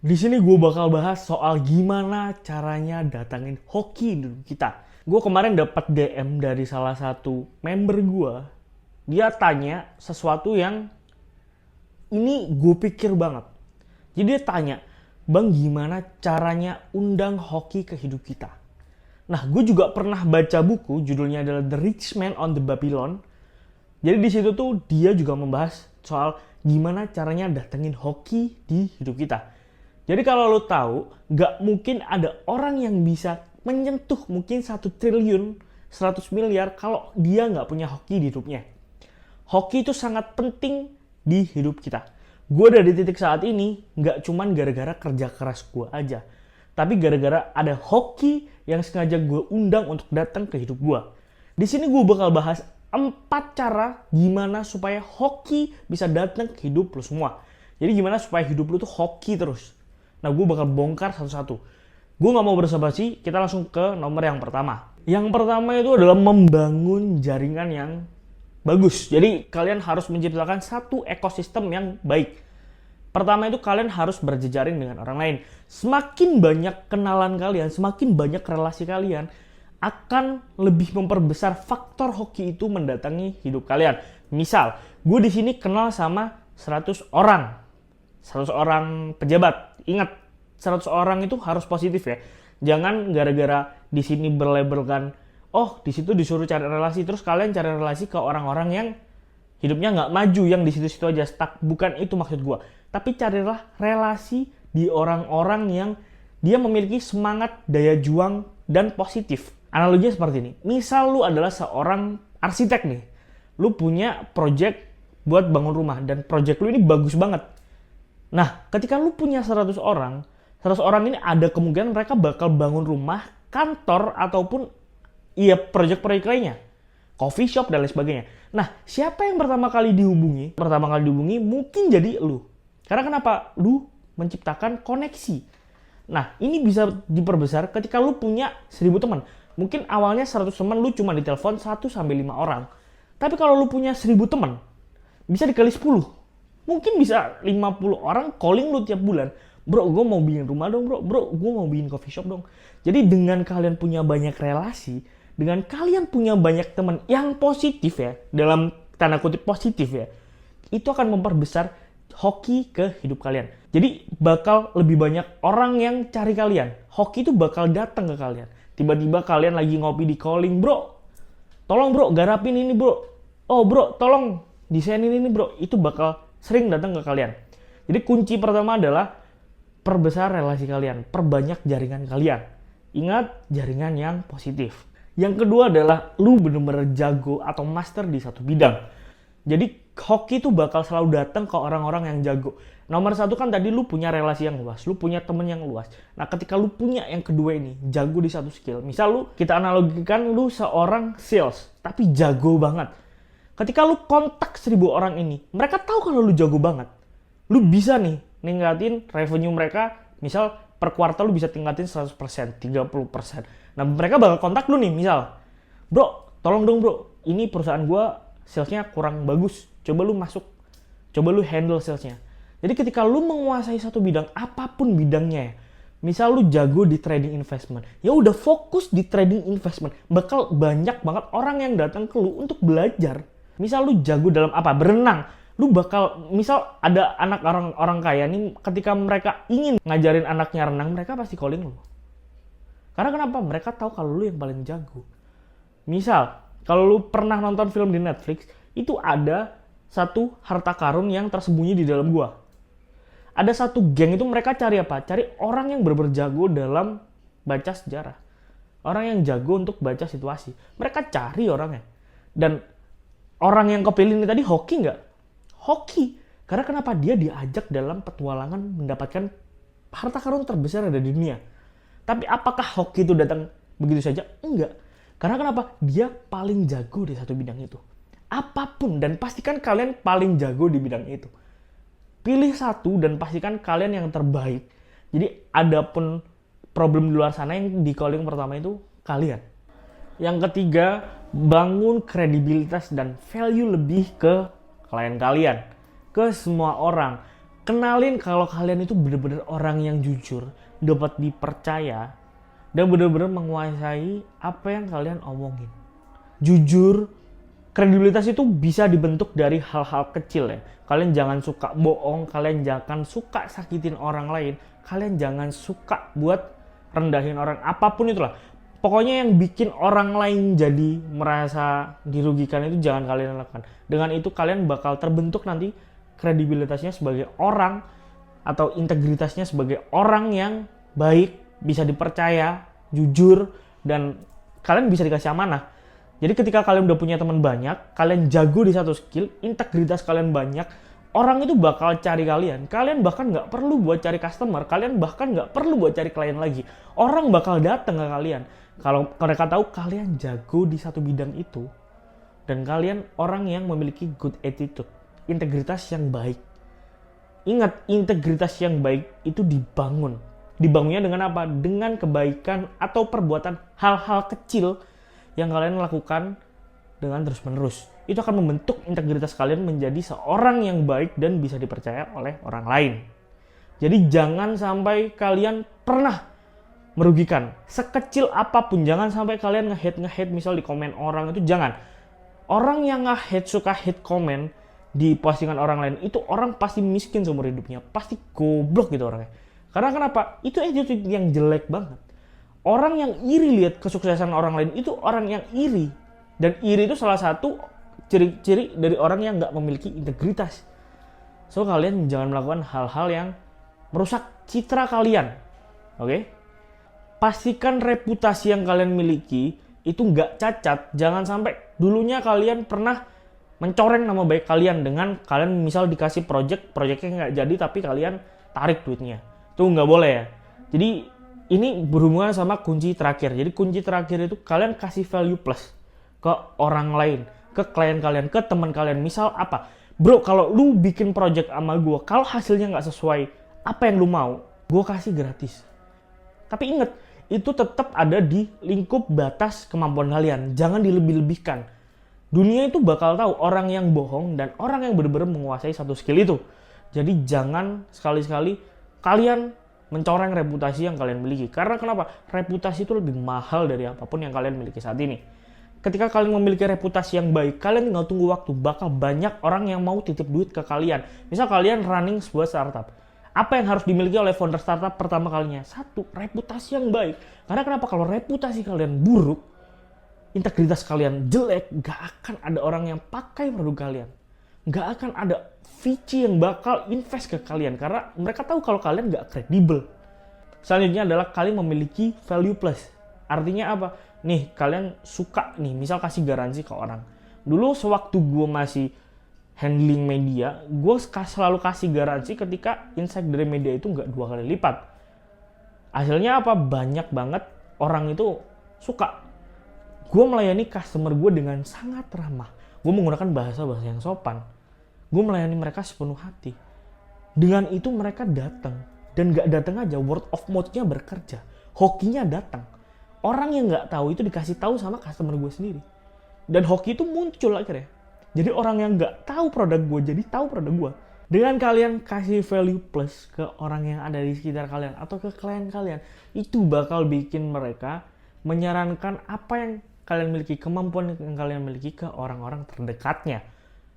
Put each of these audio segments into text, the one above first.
Di sini gue bakal bahas soal gimana caranya datangin hoki di hidup kita. Gue kemarin dapat DM dari salah satu member gue. Dia tanya sesuatu yang ini gue pikir banget. Jadi dia tanya, Bang gimana caranya undang hoki ke hidup kita? Nah, gue juga pernah baca buku, judulnya adalah The Rich Man on the Babylon. Jadi di situ tuh dia juga membahas soal gimana caranya datengin hoki di hidup kita. Jadi kalau lo tahu, nggak mungkin ada orang yang bisa menyentuh mungkin 1 triliun, 100 miliar kalau dia nggak punya hoki di hidupnya. Hoki itu sangat penting di hidup kita. Gue ada di titik saat ini nggak cuman gara-gara kerja keras gue aja, tapi gara-gara ada hoki yang sengaja gue undang untuk datang ke hidup gue. Di sini gue bakal bahas 4 cara gimana supaya hoki bisa datang ke hidup lo semua. Jadi gimana supaya hidup lo tuh hoki terus. Nah, gue bakal bongkar satu-satu. Gue nggak mau basa-basi, kita langsung ke nomor yang pertama. Yang pertama itu adalah membangun jaringan yang bagus. Jadi kalian harus menciptakan satu ekosistem yang baik. Pertama itu kalian harus berjejaring dengan orang lain. Semakin banyak kenalan kalian, semakin banyak relasi kalian, akan lebih memperbesar faktor hoki itu mendatangi hidup kalian. Misal, gue di sini kenal sama 100 orang. 100 orang pejabat. Ingat, 100 orang itu harus positif ya. Jangan gara-gara di sini berlabelkan, oh di situ disuruh cari relasi, terus kalian cari relasi ke orang-orang yang hidupnya nggak maju, yang di situ-situ aja stuck. Bukan itu maksud gue. Tapi carilah relasi di orang-orang yang dia memiliki semangat, daya juang, dan positif. Analoginya seperti ini. Misal lu adalah seorang arsitek nih. Lu punya project buat bangun rumah, dan project lu ini bagus banget. Nah, ketika lu punya 100 orang, 100 orang ini ada kemungkinan mereka bakal bangun rumah, kantor, ataupun iya proyek-proyek lainnya. Coffee shop dan lain sebagainya. Nah, siapa yang pertama kali dihubungi? Pertama kali dihubungi mungkin jadi lu. Karena kenapa? Lu menciptakan koneksi. Nah, ini bisa diperbesar ketika lu punya 1000 teman. Mungkin awalnya 100 teman lu cuma ditelepon 1 sampai 5 orang. Tapi kalau lu punya 1000 teman, bisa dikali 10. Mungkin bisa 50 orang calling lu tiap bulan. Bro, gue mau bikin rumah dong bro. Bro, gue mau bikin coffee shop dong. Jadi dengan kalian punya banyak relasi, dengan kalian punya banyak teman yang positif ya, dalam tanda kutip positif ya, itu akan memperbesar hoki ke hidup kalian. Jadi bakal lebih banyak orang yang cari kalian. Hoki itu bakal datang ke kalian. Tiba-tiba kalian lagi ngopi di calling, bro. Tolong bro, garapin ini bro. Oh bro, tolong desainin ini bro. Itu bakal sering datang ke kalian. Jadi kunci pertama adalah perbesar relasi kalian, perbanyak jaringan kalian. Ingat, jaringan yang positif. Yang kedua adalah lu bener-bener jago atau master di satu bidang. Jadi hoki itu bakal selalu datang ke orang-orang yang jago. Nomor satu kan tadi lu punya relasi yang luas, lu punya temen yang luas. Nah ketika lu punya yang kedua ini, jago di satu skill. Misal kita analogikan lu seorang sales, tapi jago banget. Ketika lu kontak 1000 orang ini, mereka tahu kalau lu jago banget. Lu bisa nih ningkatin revenue mereka, misal per kuartal lu bisa tingkatin 100%, 30%. Nah mereka bakal kontak lu nih, misal, bro, tolong dong bro, ini perusahaan gua salesnya kurang bagus, coba lu masuk, coba lu handle salesnya. Jadi ketika lu menguasai satu bidang, apapun bidangnya ya, misal lu jago di trading investment, ya udah fokus di trading investment, bakal banyak banget orang yang datang ke lu untuk belajar. Misal lu jago dalam apa? Berenang. Lu bakal, misal ada anak orang kaya nih, ketika mereka ingin ngajarin anaknya renang, mereka pasti calling lu. Karena kenapa? Mereka tahu kalau lu yang paling jago. Misal, kalau lu pernah nonton film di Netflix, itu ada satu harta karun yang tersembunyi di dalam gua. Ada satu geng itu mereka cari apa? Cari orang yang benar-benar jago dalam baca sejarah. Orang yang jago untuk baca situasi. Mereka cari orangnya. Dan orang yang kepilih ini tadi hoki nggak? Hoki. Karena kenapa? Dia diajak dalam petualangan mendapatkan harta karun terbesar ada di dunia. Tapi apakah hoki itu datang begitu saja? Enggak. Karena kenapa? Dia paling jago di satu bidang itu. Apapun, dan pastikan kalian paling jago di bidang itu. Pilih satu dan pastikan kalian yang terbaik. Jadi adapun problem di luar sana yang di calling pertama itu kalian. Yang ketiga, bangun kredibilitas dan value lebih ke klien kalian, ke semua orang. Kenalin kalau kalian itu bener-bener orang yang jujur, dapat dipercaya, dan bener-bener menguasai apa yang kalian omongin. Jujur, kredibilitas itu bisa dibentuk dari hal-hal kecil ya. Kalian jangan suka bohong, kalian jangan suka sakitin orang lain, kalian jangan suka buat rendahin orang, apapun itulah. Pokoknya yang bikin orang lain jadi merasa dirugikan itu jangan kalian lakukan. Dengan itu kalian bakal terbentuk nanti kredibilitasnya sebagai orang atau integritasnya sebagai orang yang baik, bisa dipercaya, jujur, dan kalian bisa dikasih amanah. Jadi ketika kalian udah punya teman banyak, kalian jago di satu skill, integritas kalian banyak, orang itu bakal cari kalian. Kalian bahkan nggak perlu buat cari customer, kalian bahkan nggak perlu buat cari klien lagi. Orang bakal datang ke kalian. Kalau mereka tahu kalian jago di satu bidang itu, dan kalian orang yang memiliki good attitude, integritas yang baik. Ingat, integritas yang baik itu dibangun. Dibangunnya dengan apa? Dengan kebaikan atau perbuatan hal-hal kecil yang kalian lakukan dengan terus-menerus. Itu akan membentuk integritas kalian menjadi seorang yang baik dan bisa dipercaya oleh orang lain. Jadi jangan sampai kalian pernah merugikan. Sekecil apapun, jangan sampai kalian nge-hate misal di komen orang, itu jangan. Orang yang nge-hate, suka hate komen di postingan orang lain, itu orang pasti miskin seumur hidupnya. Pasti goblok gitu orangnya. Karena kenapa? Itu attitude yang jelek banget. Orang yang iri lihat kesuksesan orang lain itu orang yang iri. Dan iri itu salah satu ciri-ciri dari orang yang nggak memiliki integritas. So kalian jangan melakukan hal-hal yang merusak citra kalian. Oke? Pastikan reputasi yang kalian miliki itu nggak cacat. Jangan sampai dulunya kalian pernah mencoreng nama baik kalian dengan kalian misal dikasih projectnya nggak jadi tapi kalian tarik duitnya. Itu nggak boleh ya. Jadi ini berhubungan sama kunci terakhir. Jadi kunci terakhir itu kalian kasih value plus ke orang lain, ke klien kalian, ke teman kalian. Misal apa? Bro, kalau lu bikin project sama gue, kalau hasilnya nggak sesuai apa yang lu mau, gue kasih gratis. Tapi inget, itu tetap ada di lingkup batas kemampuan kalian. Jangan dilebih-lebihkan. Dunia itu bakal tahu orang yang bohong dan orang yang benar-benar menguasai satu skill itu. Jadi jangan sekali-sekali kalian mencoreng reputasi yang kalian miliki. Karena kenapa? Reputasi itu lebih mahal dari apapun yang kalian miliki saat ini. Ketika kalian memiliki reputasi yang baik, kalian tinggal tunggu waktu. Bakal banyak orang yang mau titip duit ke kalian. Misal kalian running sebuah startup. Apa yang harus dimiliki oleh founder startup pertama kalinya? Satu, reputasi yang baik. Karena kenapa? Kalau reputasi kalian buruk, integritas kalian jelek, gak akan ada orang yang pakai produk kalian. Gak akan ada VC yang bakal invest ke kalian karena mereka tahu kalau kalian gak kredibel. Selanjutnya adalah kalian memiliki value plus. Artinya apa? Nih, kalian suka nih, misal kasih garansi ke orang. Dulu sewaktu gue masih handling media, gue selalu kasih garansi ketika insight dari media itu nggak 2 kali lipat. Hasilnya apa? Banyak banget orang itu suka. Gue melayani customer gue dengan sangat ramah. Gue menggunakan bahasa-bahasa yang sopan. Gue melayani mereka sepenuh hati. Dengan itu mereka datang. Dan gak datang aja, word of mouth-nya bekerja. Hokinya datang. Orang yang gak tahu itu dikasih tahu sama customer gue sendiri. Dan hoki itu muncul akhirnya. Jadi orang yang gak tahu produk gue jadi tahu produk gue. Dengan kalian kasih value plus ke orang yang ada di sekitar kalian atau ke klien kalian, itu bakal bikin mereka menyarankan apa yang kalian miliki, kemampuan yang kalian miliki ke orang-orang terdekatnya.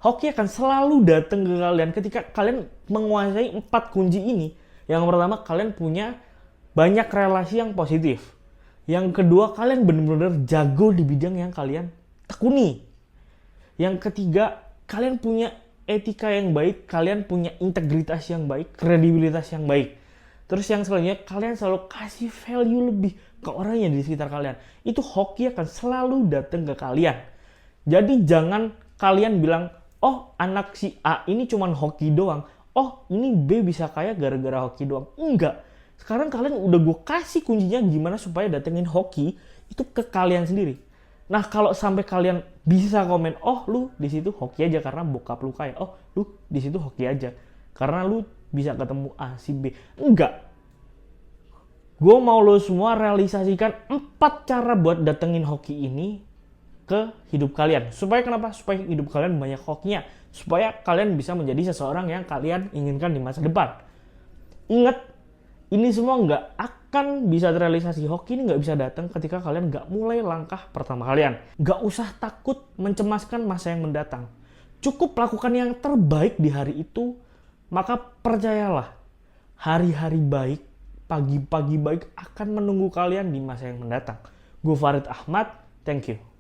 Hoki akan selalu datang ke kalian ketika kalian menguasai 4 kunci ini. Yang pertama, kalian punya banyak relasi yang positif. Yang kedua, kalian benar-benar jago di bidang yang kalian tekuni. Yang ketiga, kalian punya etika yang baik, kalian punya integritas yang baik, kredibilitas yang baik. Terus yang selanjutnya, kalian selalu kasih value lebih ke orang yang di sekitar kalian. Itu hoki akan selalu datang ke kalian. Jadi jangan kalian bilang, oh anak si A ini cuma hoki doang. Oh ini B bisa kaya gara-gara hoki doang. Enggak. Sekarang kalian udah gue kasih kuncinya gimana supaya datengin hoki itu ke kalian sendiri. Nah kalau sampai kalian bisa komen, oh lu di situ hoki aja karena bokap lu kaya. Oh lu di situ hoki aja karena lu bisa ketemu A, si B. Enggak. Gue mau lo semua realisasikan 4 cara buat datengin hoki ini ke hidup kalian. Supaya kenapa? Supaya hidup kalian banyak hokinya. supaya kalian bisa menjadi seseorang yang kalian inginkan di masa depan. Ingat, ini semua nggak akan bisa terrealisasi. Hoki ini nggak bisa datang ketika kalian nggak mulai langkah pertama kalian. Nggak usah takut mencemaskan masa yang mendatang. Cukup lakukan yang terbaik di hari itu, maka percayalah, hari-hari baik, pagi-pagi baik akan menunggu kalian di masa yang mendatang. Gue Farid Ahmad, thank you.